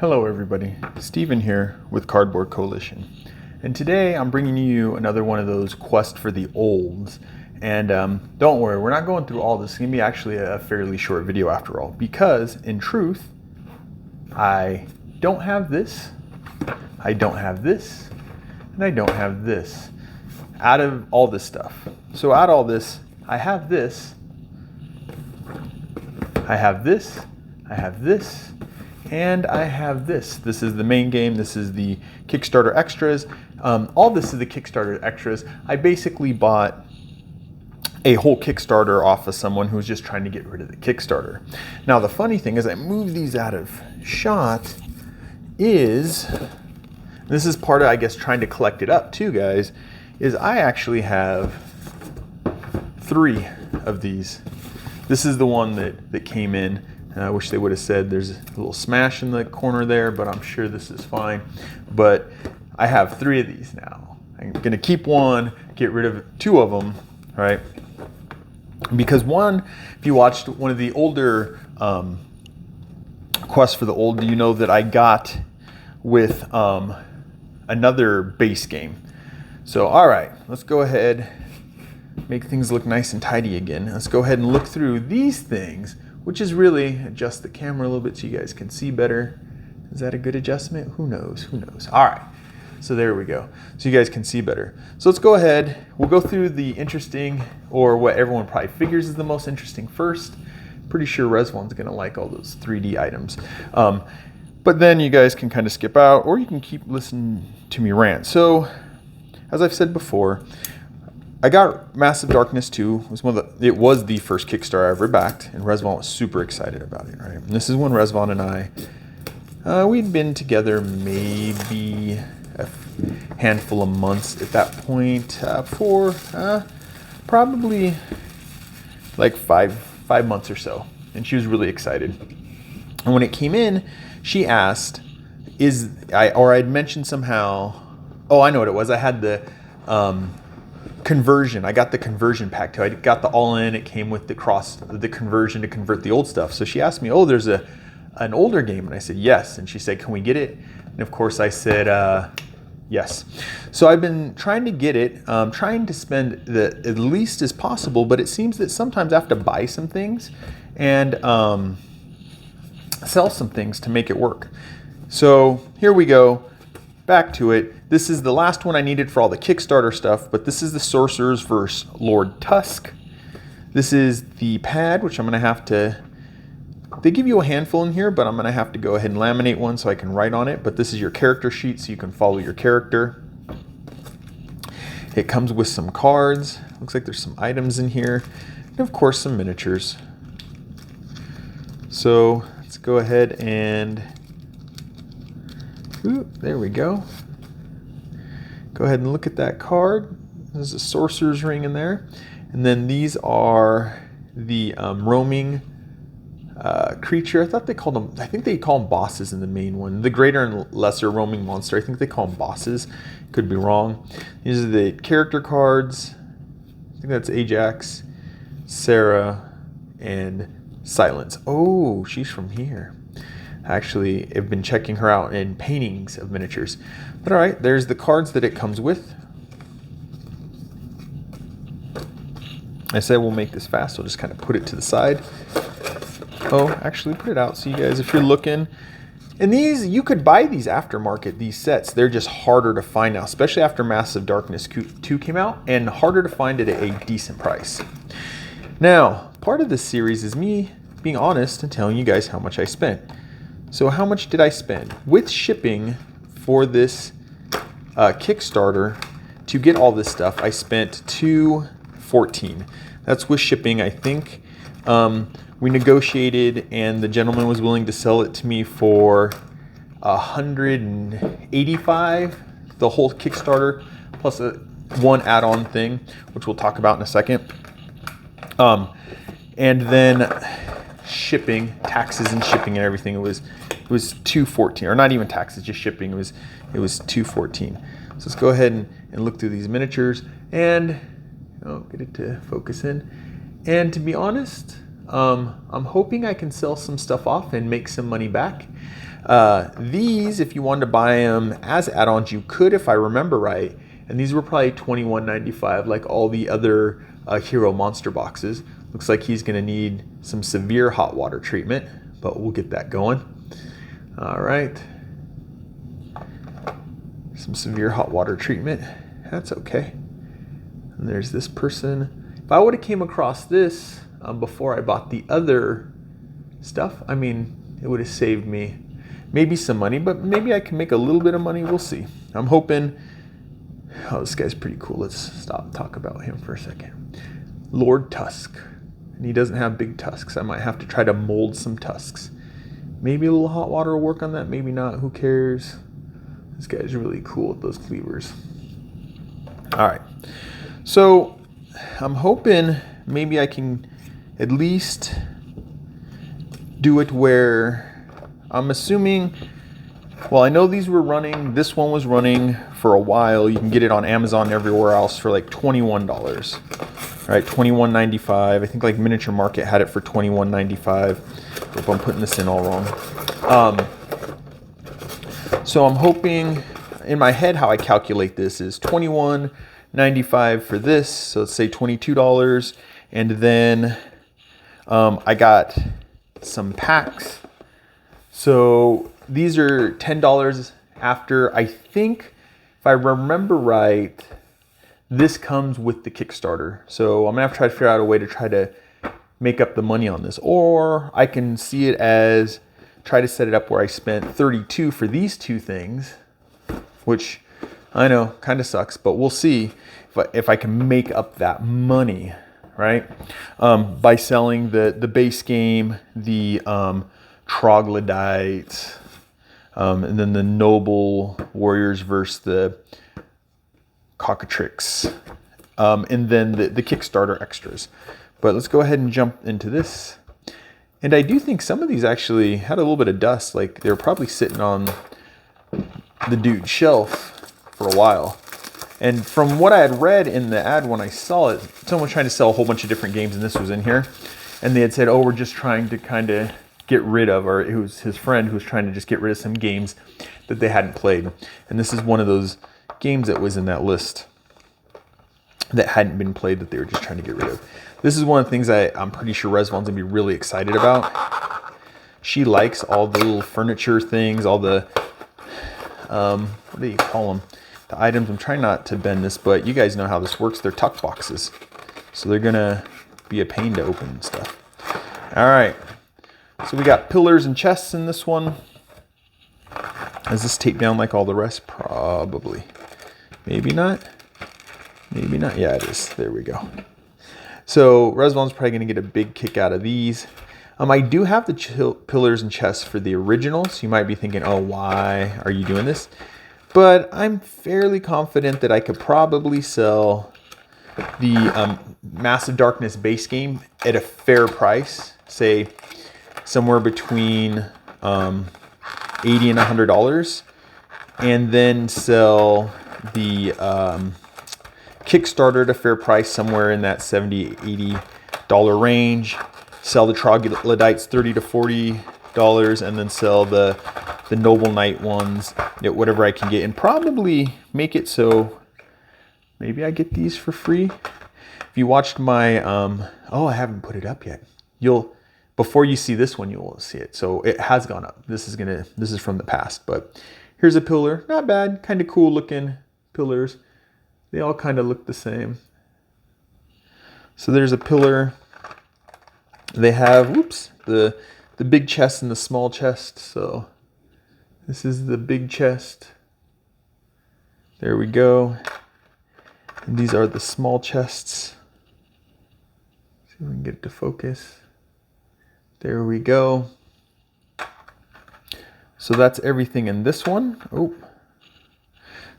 Hello everybody, Steven here with Cardboard Coalition. And today I'm bringing you another one of those Quest for the Olds. And don't worry, we're not going through all this. It's going to be actually a fairly short video after all, because in truth, I don't have this, I don't have this, and I don't have this out of all this stuff. So out of all this, I have this, I have this, I have this, and I have this. This is the main game. This is the Kickstarter extras. All this is the Kickstarter extras. I basically bought a whole Kickstarter off of someone who was just trying to get rid of the Kickstarter. Now the funny thing is I moved these out of shot is, this is part of, I guess, trying to collect it up too, guys, is I actually have 3 of these. This is the one that came in. I wish they would have said there's a little smash in the corner there, but I'm sure this is fine. But I have 3 of these now. I'm gonna keep one, get rid of 2 of them, right? Because one, if you watched one of the older Quest for the Old, you know that I got with another base game. So, all right, let's go ahead, make things look nice and tidy again. Let's go ahead and look through these things, which is really adjust the camera a little bit so you guys can see better. Is that a good adjustment? Who knows? Who knows? All right, so there we go. So you guys can see better. So let's go ahead. We'll go through the interesting, or what everyone probably figures is the most interesting first. Pretty sure Resvon's gonna like all those 3D items. But then you guys can kind of skip out, or you can keep listening to me rant. So, as I've said before, I got Massive Darkness 2. It was the first Kickstarter I ever backed, and Resvon was super excited about it, right? And this is when Resvon and I, we'd been together maybe a handful of months at that point, for probably like five months or so. And she was really excited. And when it came in, she asked, I'd mentioned somehow, oh, I know what it was. I had the conversion. I got the conversion pack too. I got the all-in. It came with the conversion to convert the old stuff. So she asked me, oh, there's an older game, and I said yes. And she said, can we get it? And of course I said yes. So I've been trying to get it, trying to spend the at least as possible, but it seems that sometimes I have to buy some things and sell some things to make it work. So here we go. Back to it. This is the last one I needed for all the Kickstarter stuff, but this is the Sorcerers vs. Lord Tusk. This is the pad, which I'm going to have to, they give you a handful in here, but I'm going to have to go ahead and laminate one so I can write on it. But this is your character sheet so you can follow your character. It comes with some cards. Looks like there's some items in here. And of course some miniatures. So let's go ahead and, ooh, there we go. Go ahead and look at that card. There's a Sorcerer's ring in there. And then these are the roaming creature. I think they call them bosses in the main one. The greater and lesser roaming monster, I think they call them bosses. Could be wrong. These are the character cards. I think that's Ajax, Sarah, and Silence. Oh, she's from here. Actually, I've been checking her out in paintings of miniatures. But all right, there's the cards that it comes with. I said we'll make this fast. We'll just kind of put it to the side. Oh, actually put it out so you guys, if you're looking. And these, you could buy these aftermarket, these sets. They're just harder to find now, especially after Massive Darkness 2 came out, and harder to find at a decent price. Now, part of this series is me being honest and telling you guys how much I spent. So how much did I spend? With shipping for this Kickstarter to get all this stuff, I spent $214. That's with shipping, I think. We negotiated and the gentleman was willing to sell it to me for $185, the whole Kickstarter, plus one add-on thing, which we'll talk about in a second. And then shipping, taxes and shipping and everything, it was $214, or not even taxes, just shipping. It was $214. So let's go ahead and look through these miniatures and get it to focus in. And to be honest, I'm hoping I can sell some stuff off and make some money back. These, if you wanted to buy them as add-ons, you could, if I remember right. And these were probably $21.95, like all the other Hero Monster boxes. Looks like he's going to need some severe hot water treatment, but we'll get that going. All right. Some severe hot water treatment. That's okay. And there's this person. If I would have came across this before I bought the other stuff, I mean, it would have saved me maybe some money, but maybe I can make a little bit of money. We'll see. I'm hoping. Oh, this guy's pretty cool. Let's talk about him for a second. Lord Tusk. And he doesn't have big tusks. I might have to try to mold some tusks. Maybe a little hot water will work on that. Maybe not. Who cares? This guy's really cool with those cleavers. All right. So I'm hoping maybe I can at least do it where I'm assuming, well, I know these were running, this one was running for a while. You can get it on Amazon and everywhere else for like $21. All right, $21.95. I think like Miniature Market had it for $21.95. Hope I'm putting this in all wrong. So I'm hoping, in my head, how I calculate this is $21.95 for this. So let's say $22. And then I got some packs. So these are $10 after, I think, if I remember right, this comes with the Kickstarter. So I'm gonna have to try to figure out a way to try to make up the money on this. Or I can see it as, try to set it up where I spent $32 for these two things, which I know kind of sucks, but we'll see if I can make up that money, right? By selling the base game, the Troglodyte, and then the Noble Warriors versus the Cockatrix, and then the Kickstarter extras. But let's go ahead and jump into this. And I do think some of these actually had a little bit of dust, like they were probably sitting on the dude's shelf for a while. And from what I had read in the ad when I saw it, someone was trying to sell a whole bunch of different games, and this was in here. And they had said, oh, we're just trying to kind of get rid of, or it was his friend who was trying to just get rid of some games that they hadn't played. And this is one of those games that was in that list that hadn't been played that they were just trying to get rid of. This is one of the things I'm pretty sure Resvawn's gonna be really excited about. She likes all the little furniture things, all the, what do you call them? The items. I'm trying not to bend this, but you guys know how this works. They're tuck boxes. So they're gonna be a pain to open and stuff. All right. So we got pillars and chests in this one. Is this taped down like all the rest? Probably. Maybe not. Maybe not. Yeah, it is. There we go. So Resvawn's probably going to get a big kick out of these. I do have the pillars and chests for the original, so you might be thinking, oh, why are you doing this? But I'm fairly confident that I could probably sell the Massive Darkness base game at a fair price, say somewhere between $80 and $100, and then sell the Kickstarter at a fair price somewhere in that $70, $80 range. Sell the Troglodytes $30 to $40, and then sell the Noble Knight ones at whatever I can get, and probably make it so maybe I get these for free. If you watched my oh, I haven't put it up yet. Before you see this one, you will see it. So it has gone up. This is from the past, but here's a pillar. Not bad, kind of cool looking pillars. They all kind of look the same. So there's a pillar. They have, whoops, the big chest and the small chest. So this is the big chest. There we go. And these are the small chests. See if we can get it to focus. There we go. So that's everything in this one. Oh,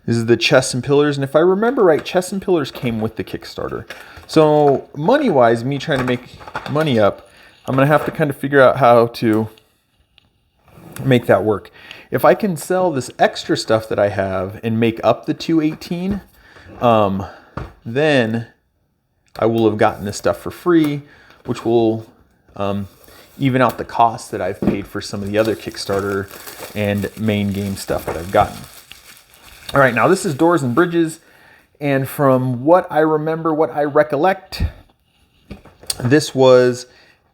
this is the chests and pillars. And if I remember right, chests and pillars came with the Kickstarter. So money-wise, me trying to make money up, I'm going to have to kind of figure out how to make that work. If I can sell this extra stuff that I have and make up the $218, then I will have gotten this stuff for free, which will even out the cost that I've paid for some of the other Kickstarter and main game stuff that I've gotten. All right, now this is Doors and Bridges, and from what I remember, what I recollect, this was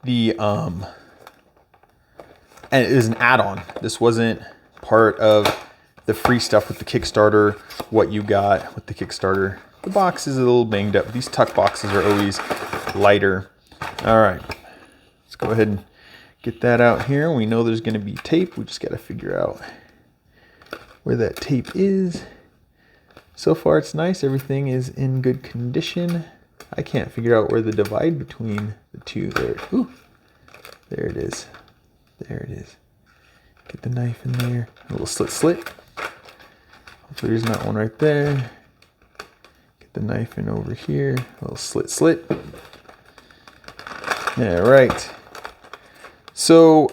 the and it is an add-on. This wasn't part of the free stuff with the Kickstarter. What you got with the Kickstarter, the box is a little banged up. These Tuck boxes are always lighter. All right, let's go ahead and get that out here. We know there's going to be tape. We just got to figure out where that tape is. So far it's nice. Everything is in good condition. I can't figure out where the divide between the two there. Ooh, there it is. There it is. Get the knife in there. A little slit. Hopefully there's not one right there. Get the knife in over here. A little slit. Yeah, right. So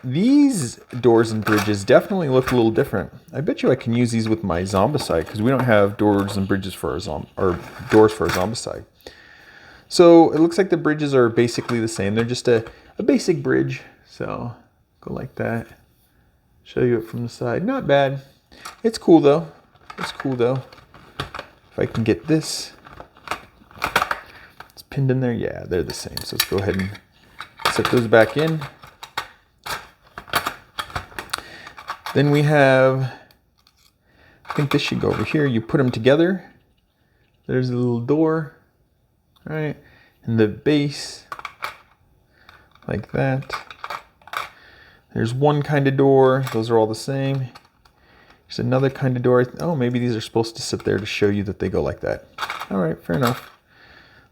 these Doors and Bridges definitely look a little different. I bet you I can use these with my Zombicide because we don't have Doors and Bridges for our doors for our Zombicide. So it looks like the bridges are basically the same. They're just a basic bridge. So go like that. Show you it from the side. Not bad. It's cool though. If I can get this. It's pinned in there. Yeah, they're the same. So let's go ahead and set those back in. Then we have, I think this should go over here. You put them together. There's a little door, right? And the base, like that. There's one kind of door. Those are all the same. There's another kind of door. Oh, maybe these are supposed to sit there to show you that they go like that. All right, fair enough.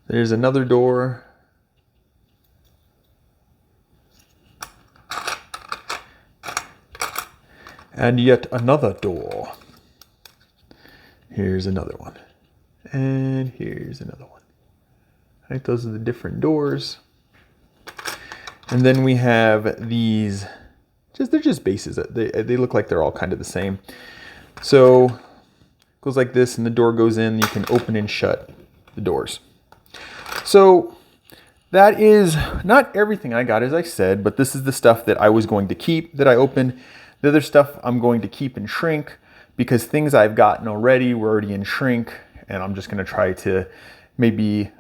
There's another door. And yet another door. Here's another one. And here's another one. Right, those are the different doors. And then we have these, they're just bases. They look like they're all kind of the same. So it goes like this and the door goes in. You can open and shut the doors. So that is not everything I got, as I said, but this is the stuff that I was going to keep that I opened. The other stuff I'm going to keep in shrink because things I've gotten already were already in shrink, and I'm just going to try to maybe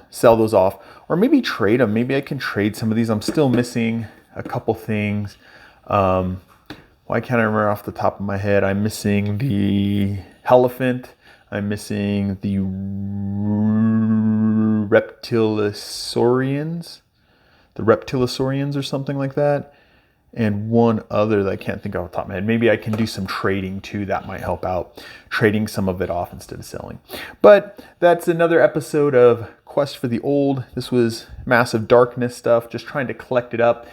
sell those off or maybe trade them. Maybe I can trade some of these. I'm still missing a couple things. Why can't I remember off the top of my head? I'm missing the elephant. I'm missing the reptilosaurians or something like that. And one other that I can't think of off the top of my head. Maybe I can do some trading too. That might help out. Trading some of it off instead of selling. But that's another episode of Quest for the Old. This was Massive Darkness stuff. Just trying to collect it up.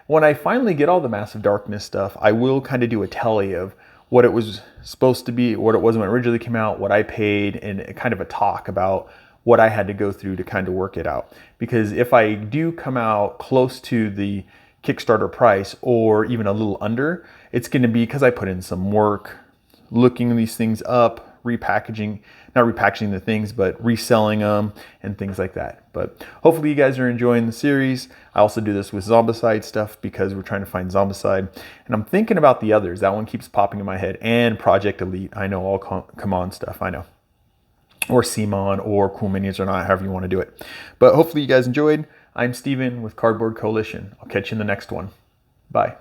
When I finally get all the Massive Darkness stuff, I will kind of do a tally of what it was supposed to be, what it was when it originally came out, what I paid, and kind of a talk about what I had to go through to kind of work it out. Because if I do come out close to the Kickstarter price or even a little under, it's going to be because I put in some work looking these things up, not repackaging the things, but reselling them and things like that. But hopefully you guys are enjoying the series. I also do this with Zombicide stuff because we're trying to find Zombicide, and I'm thinking about the others. That one keeps popping in my head, and Project Elite. I know, all CMON stuff, I know. Or CMON or Cool Minis or not, however you want to do it. But hopefully you guys enjoyed. I'm Steven with Cardboard Coalition. I'll catch you in the next one. Bye.